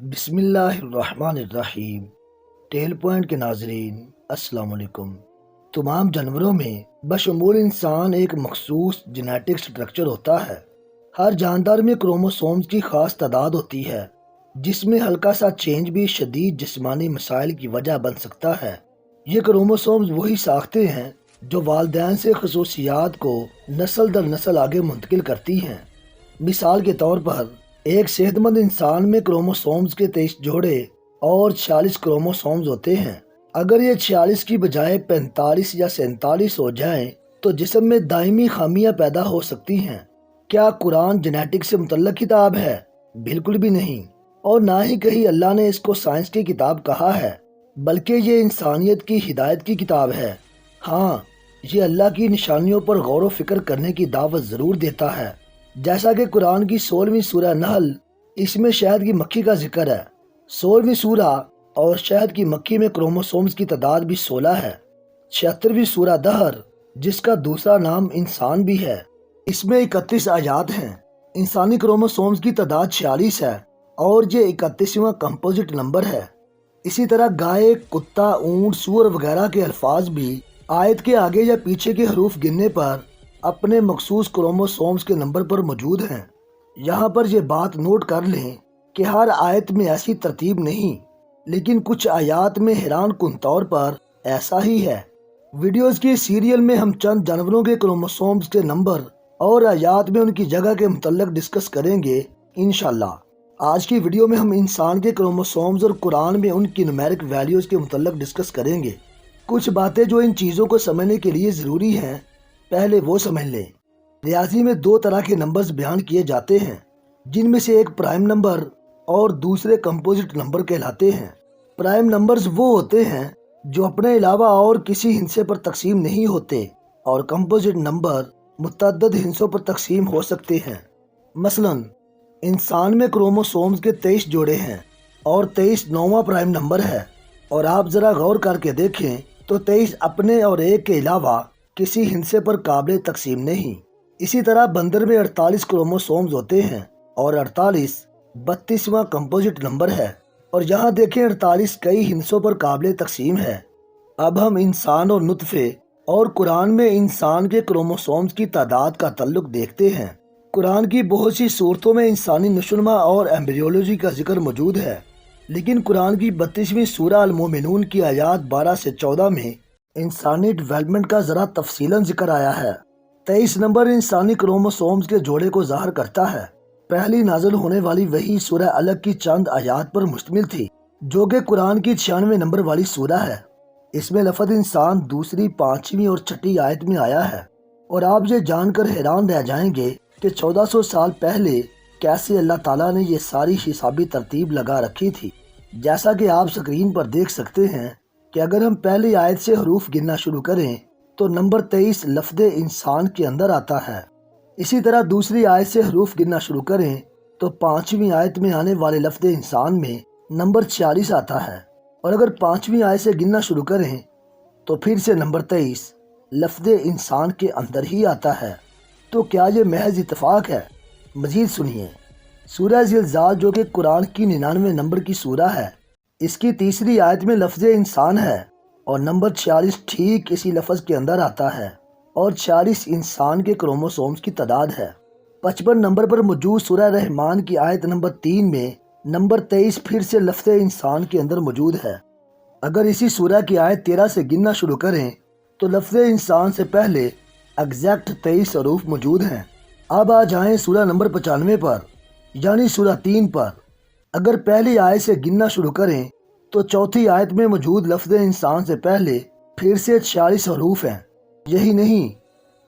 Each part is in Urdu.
بسم اللہ الرحمن الرحیم۔ ٹیل پوائنٹ کے ناظرین السلام علیکم۔ تمام جانوروں میں بشمول انسان ایک مخصوص جینیٹک سٹرکچر ہوتا ہے۔ ہر جاندار میں کروموسومز کی خاص تعداد ہوتی ہے، جس میں ہلکا سا چینج بھی شدید جسمانی مسائل کی وجہ بن سکتا ہے۔ یہ کروموسومز وہی ساختیں ہیں جو والدین سے خصوصیات کو نسل در نسل آگے منتقل کرتی ہیں۔ مثال کے طور پر ایک صحت مند انسان میں کروموسومز کے 23 جوڑے اور 46 کروموسومز ہوتے ہیں۔ اگر یہ 46 کی بجائے 45 یا 47 ہو جائیں تو جسم میں دائمی خامیاں پیدا ہو سکتی ہیں۔ کیا قرآن جینیٹک سے متعلق کتاب ہے؟ بالکل بھی نہیں، اور نہ ہی کہیں اللہ نے اس کو سائنس کی کتاب کہا ہے، بلکہ یہ انسانیت کی ہدایت کی کتاب ہے۔ ہاں، یہ اللہ کی نشانیوں پر غور و فکر کرنے کی دعوت ضرور دیتا ہے، جیسا کہ قرآن کی 16ویں سورہ نحل، اس میں شہد کی مکھی کا ذکر ہے۔ 16ویں سورہ اور شہد کی مکھی میں کروموسومز کی تعداد بھی 16 ہے۔ 76ویں سورہ دہر، جس کا دوسرا نام انسان بھی ہے، اس میں 31 آیات ہیں۔ انسانی کروموسومز کی تعداد 46 ہے اور یہ 31واں کمپوزٹ نمبر ہے۔ اسی طرح گائے، کتا، اونٹ، سور وغیرہ کے الفاظ بھی آیت کے آگے یا پیچھے کے حروف گننے پر اپنے مخصوص کروموسومز کے نمبر پر موجود ہیں۔ یہاں پر یہ بات نوٹ کر لیں کہ ہر آیت میں ایسی ترتیب نہیں، لیکن کچھ آیات میں حیران کن طور پر ایسا ہی ہے۔ ویڈیوز کی سیریل میں ہم چند جانوروں کے کروموسومز کے نمبر اور آیات میں ان کی جگہ کے متعلق ڈسکس کریں گے انشاءاللہ۔ آج کی ویڈیو میں ہم انسان کے کروموسومز اور قرآن میں ان کی نومیرک ویلیوز کے متعلق ڈسکس کریں گے۔ کچھ باتیں جو ان چیزوں کو سمجھنے کے لیے ضروری ہیں، پہلے وہ سمجھ لیں۔ ریاضی میں 2 طرح کے نمبرز بیان کیے جاتے ہیں، جن میں سے ایک پرائم نمبر اور دوسرے کمپوزٹ نمبر کہلاتے ہیں۔ پرائم نمبرز وہ ہوتے ہیں جو اپنے علاوہ اور کسی ہندسے پر تقسیم نہیں ہوتے، اور کمپوزٹ نمبر متعدد ہندسوں پر تقسیم ہو سکتے ہیں۔ مثلا انسان میں کروموسومز کے 23 جوڑے ہیں اور 23 9واں پرائم نمبر ہے، اور آپ ذرا غور کر کے دیکھیں تو 23 اپنے اور ایک کے علاوہ کسی ہندسے پر قابل تقسیم نہیں۔ اسی طرح بندر میں 48 کروموسومز ہوتے ہیں اور 48 32واں کمپوزٹ نمبر ہے، اور یہاں دیکھیں 48 کئی ہندسوں پر قابل تقسیم ہے۔ اب ہم انسان اور نطفے اور قرآن میں انسان کے کروموسومز کی تعداد کا تعلق دیکھتے ہیں۔ قرآن کی بہت سی صورتوں میں انسانی نشوونما اور ایمبریولوجی کا ذکر موجود ہے، لیکن قرآن کی 32ویں سورہ المومنون کی آیات 12 سے 14 میں انسانی ڈیولپمنٹ کا ذرا تفصیلاً ذکر آیا ہے۔ 23 نمبر انسانی کروموسومز کے جوڑے کو ظاہر کرتا ہے۔ پہلی نازل ہونے والی وحی سورہ علق کی چند آیات پر مشتمل تھی، جو کہ قرآن کی 96 نمبر والی سورہ ہے۔ اس میں لفظ انسان دوسری، 5ویں اور 6ٹھی آیت میں آیا ہے، اور آپ یہ جان کر حیران رہ جائیں گے کہ 1400 سال پہلے کیسے اللہ تعالیٰ نے یہ ساری حسابی ترتیب لگا رکھی تھی۔ جیسا کہ آپ سکرین پر دیکھ سکتے ہیں کہ اگر ہم پہلی آیت سے حروف گننا شروع کریں تو نمبر 23 لفظ انسان کے اندر آتا ہے۔ اسی طرح دوسری آیت سے حروف گننا شروع کریں تو 5ویں آیت میں آنے والے لفظ انسان میں نمبر 46 آتا ہے، اور اگر 5ویں آیت سے گننا شروع کریں تو پھر سے نمبر 23 لفظ انسان کے اندر ہی آتا ہے۔ تو کیا یہ محض اتفاق ہے؟ مزید سنیے۔ سورہ زلزال، جو کہ قرآن کی 99 نمبر کی سورہ ہے، اس کی تیسری آیت میں لفظ انسان ہے، اور نمبر 46 ٹھیک اسی لفظ کے اندر آتا ہے، اور 46 انسان کے کروموسومز کی تعداد ہے۔ 55 نمبر پر موجود سورہ رحمان کی آیت نمبر 3 میں نمبر 23 پھر سے لفظ انسان کے اندر موجود ہے۔ اگر اسی سورہ کی آیت 13 سے گننا شروع کریں تو لفظ انسان سے پہلے ایگزیکٹ 23 حروف موجود ہیں۔ اب آ جائیں سورہ نمبر 95 پر، یعنی سورہ 3 پر۔ اگر پہلی آیت سے گننا شروع کریں تو چوتھی آیت میں موجود لفظ انسان سے پہلے پھر سے 46 حروف ہیں۔ یہی نہیں،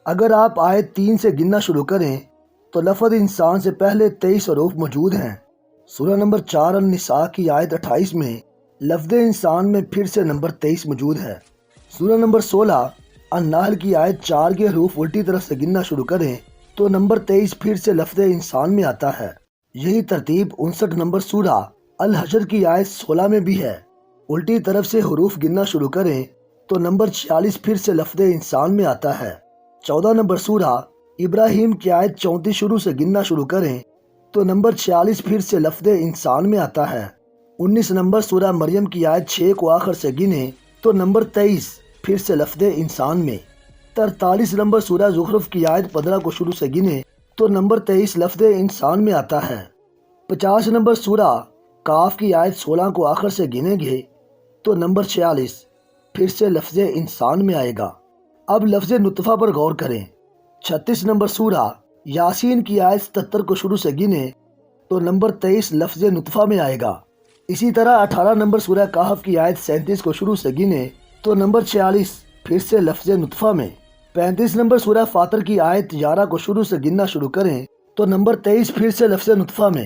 اگر آپ آیت 3 سے گننا شروع کریں تو لفظ انسان سے پہلے 23 حروف موجود ہیں۔ سورہ نمبر 4 النساء کی آیت 28 میں لفظ انسان میں پھر سے نمبر 23 موجود ہے۔ سورہ نمبر 16 النحل کی آیت 4 کے حروف الٹی طرف سے گننا شروع کریں تو نمبر 23 پھر سے لفظ انسان میں آتا ہے۔ یہی ترتیب 59 نمبر سورہ الحشر کی آیت 16 میں بھی ہے۔ الٹی طرف سے حروف گننا شروع کریں تو نمبر 46 پھر سے لفظ انسان میں آتا ہے۔ 14 نمبر سورہ ابراہیم کی آیت 34 شروع سے گننا شروع کریں تو نمبر 46 پھر سے لفظ انسان میں آتا ہے۔ 19 نمبر سورہ مریم کی آیت 6 کو آخر سے گنے تو نمبر 23 پھر سے لفظ انسان میں۔ 43 نمبر سورہ زخرف کی آیت 15 کو شروع سے گنے تو نمبر 23 لفظ انسان میں آتا ہے۔ 50 نمبر سورہ کاف کی آیت 16 کو آخر سے گنیں گے تو نمبر 46 پھر سے لفظ انسان میں آئے گا۔ اب لفظ نطفہ پر غور کریں۔ 36 نمبر سورہ یاسین کی آیت 77 کو شروع سے گنے تو نمبر 23 لفظ نطفہ میں آئے گا۔ اسی طرح 18 نمبر سورہ کہف کی آیت 37 کو شروع سے گنے تو نمبر 46 پھر سے لفظ نطفہ میں۔ 35 نمبر سورہ فاطر کی آیت 11 کو شروع سے گننا شروع کریں تو نمبر 23 پھر سے لفظ نطفہ میں۔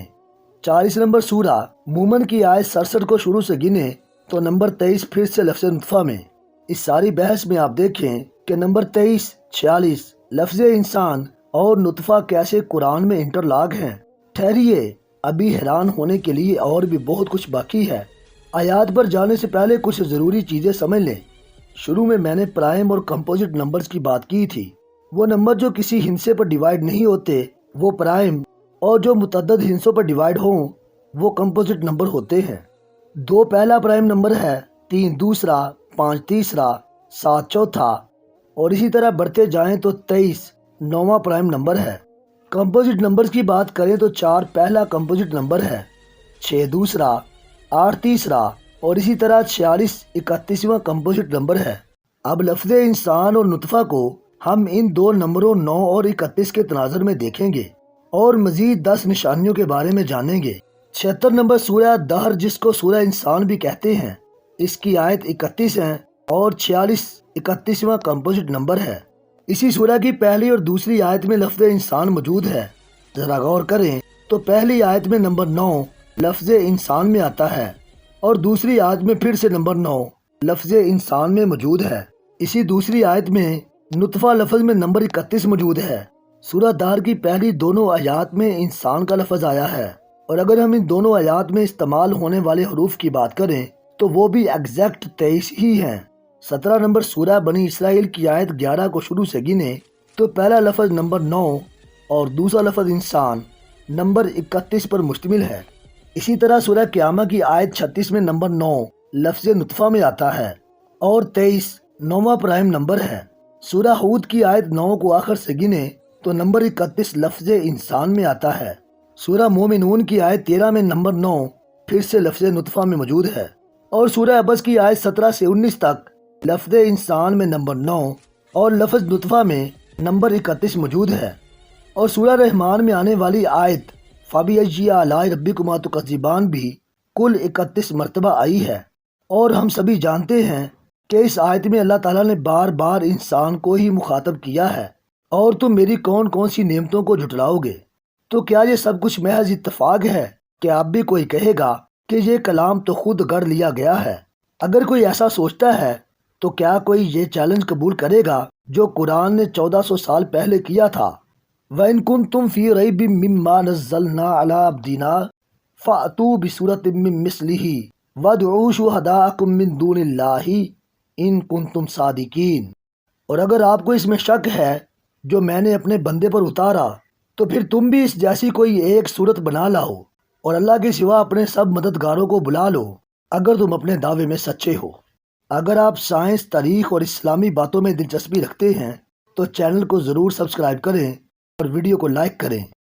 40 نمبر سورہ مومن کی آیت 67 کو شروع سے گنے تو نمبر 23 پھر سے لفظ نطفہ میں۔ اس ساری بحث میں آپ دیکھیں کہ نمبر 23، 46 لفظ انسان اور نطفہ کیسے قرآن میں انٹرلاگ ہیں۔ ٹھہریے، ابھی حیران ہونے کے لیے اور بھی بہت کچھ باقی ہے۔ آیات پر جانے سے پہلے کچھ ضروری چیزیں سمجھ لیں۔ شروع میں نے پرائم اور کمپوزٹ نمبرز کی بات کی تھی۔ وہ نمبر جو کسی ہندسے پر ڈیوائیڈ نہیں ہوتے وہ پرائم، اور جو متعدد ہندسوں پر ڈیوائیڈ ہوں وہ کمپوزٹ نمبر ہوتے ہیں۔ 2 پہلا پرائم نمبر ہے، 3 دوسرا، 5 تیسرا، 7 چوتھا، اور اسی طرح بڑھتے جائیں تو 23 9واں پرائم نمبر ہے۔ کمپوزٹ نمبرز کی بات کریں تو 4 پہلا کمپوزٹ نمبر ہے، 6 دوسرا، 8 تیسرا، اور اسی طرح 46 31واں کمپوزٹ نمبر ہے۔ اب لفظ انسان اور نطفہ کو ہم ان 2 نمبروں 9 اور 31 کے تناظر میں دیکھیں گے اور مزید 10 نشانیوں کے بارے میں جانیں گے۔ 76 نمبر سورہ دہر، جس کو سورہ انسان بھی کہتے ہیں، اس کی آیت 31 ہے اور 46 31واں کمپوزٹ نمبر ہے۔ اسی سورہ کی پہلی اور دوسری آیت میں لفظ انسان موجود ہے۔ ذرا غور کریں تو پہلی آیت میں نمبر 9 لفظ انسان میں آتا ہے اور دوسری آیت میں پھر سے نمبر 9 لفظ انسان میں موجود ہے۔ اسی دوسری آیت میں نطفہ لفظ میں نمبر 31 موجود ہے۔ سورہ دہر کی پہلی دونوں آیات میں انسان کا لفظ آیا ہے، اور اگر ہم ان دونوں آیات میں استعمال ہونے والے حروف کی بات کریں تو وہ بھی ایگزیکٹ 23 ہی ہیں۔ 17 نمبر سورہ بنی اسرائیل کی آیت 11 کو شروع سے گنے تو پہلا لفظ نمبر 9 اور دوسرا لفظ انسان نمبر 31 پر مشتمل ہے۔ اسی طرح سورہ قیامہ کی آیت 36 میں نمبر 9 لفظ نطفہ میں آتا ہے اور 23 9واں پرائم نمبر ہے۔ سورہ ہود کی آیت 9 کو آخر سے گنے تو نمبر 31 لفظ انسان میں آتا ہے۔ سورہ مومنون کی آیت 13 میں نمبر 9 پھر سے لفظ نطفہ میں موجود ہے، اور سورہ عبس کی آیت 17 سے 19 تک لفظ انسان میں نمبر 9 اور لفظ نطفہ میں نمبر 31 موجود ہے۔ اور سورہ رحمان میں آنے والی آیت فَبِأَيِّ آلَاءِ رَبِّكُمَا تُكَذِّبَانِ بھی کل 31 مرتبہ آئی ہے، اور ہم سبھی جانتے ہیں کہ اس آیت میں اللہ تعالیٰ نے بار بار انسان کو ہی مخاطب کیا ہے، اور تم میری کون کون سی نعمتوں کو جھٹلاؤ گے۔ تو کیا یہ سب کچھ محض اتفاق ہے کہ اب بھی کوئی کہے گا کہ یہ کلام تو خود گڑھ لیا گیا ہے؟ اگر کوئی ایسا سوچتا ہے تو کیا کوئی یہ چیلنج قبول کرے گا جو قرآن نے 1400 سال پہلے کیا تھا؟ وَإِن كُنتُمْ فِي رَيْبٍ مِّمَّا نَزَّلْنَا عَلَىٰ عَبْدِنَا فَأْتُوا بِسُورَةٍ مِّن مِّثْلِهِ وَادْعُوا شُهَدَاءَكُم مِّن دُونِ اللَّهِ إِن كُنتُمْ صَادِقِينَ۔ اور اگر آپ کو اس میں شک ہے جو میں نے اپنے بندے پر اتارا، تو پھر تم بھی اس جیسی کوئی ایک صورت بنا لاؤ اور اللہ کے سوا اپنے سب مددگاروں کو بلا لو اگر تم اپنے دعوے میں سچے ہو۔ اگر آپ سائنس، تاریخ اور اسلامی باتوں میں دلچسپی رکھتے ہیں تو چینل کو ضرور سبسکرائب کریں اور ویڈیو کو لائک کریں۔